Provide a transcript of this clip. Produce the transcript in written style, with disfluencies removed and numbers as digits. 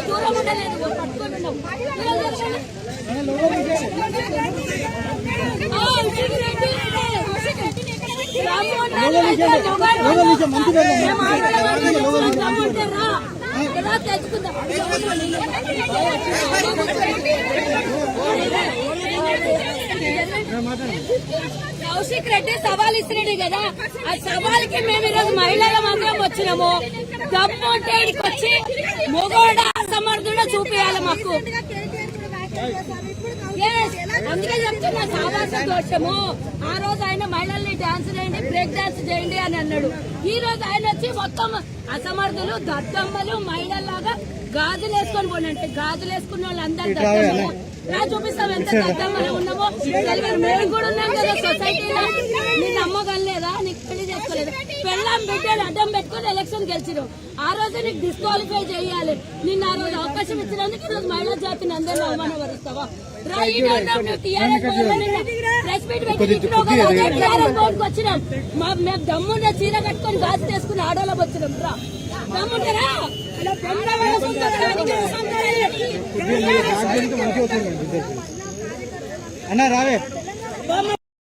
దూరం ఉండలేదు పట్టుకుంటున్నావు. కౌశిక్ రెడ్డి సవాల్ ఇస్తున్నాడు కదా, ఆ సవాల్కి మేము ఈరోజు మహిళల మాత్రం వచ్చినాము. దమ్ము ఉంటే ఇక్కడికి వచ్చి మొగోడ సమర్థుడు చూపించాలి మాకు. అందుకే చెప్తున్నా సావాస దోషము. ఆ రోజు ఆయన మహిళల్ని డాన్స్ చేయండి, బ్రేక్ డాన్స్ చేయండి అని అన్నాడు. ఈ రోజు ఆయన వచ్చి మొత్తం అసమర్థులు దద్దమ్మలు మహిళల్లాగా గాజులు వేసుకొని పోనంటే గాజులు వేసుకున్న వాళ్ళు అందరు దద్దమ్మలు. చూపిస్తాం ఎంత దద్దమ్మలు ఉన్నామో. మేము కూడా ఉన్నాం కదా సొసైటీలో. నీ నమ్మగలేదా, నీకు పెళ్లి చేసుకోలేదు, పెళ్ళాం బిడ్డలు అడ్డం పెట్టుకుని ఎలక్షన్ గెలిచిరు. ఆ రోజు నీకు డిస్క్వాలిఫై చేయాలి. నిన్న ఆ రోజు అవకాశం ఇచ్చినందుకు ఈ రోజు మహిళా జాతిని అందరినీ అవమానపరుస్తావా? వచ్చినాం మేము దమ్ముండ చీర కట్టుకొని గాజు చేసుకుని ఆడోళ్ళకి వచ్చినాం. రా దమ్ముంటారా అన్నా రావే.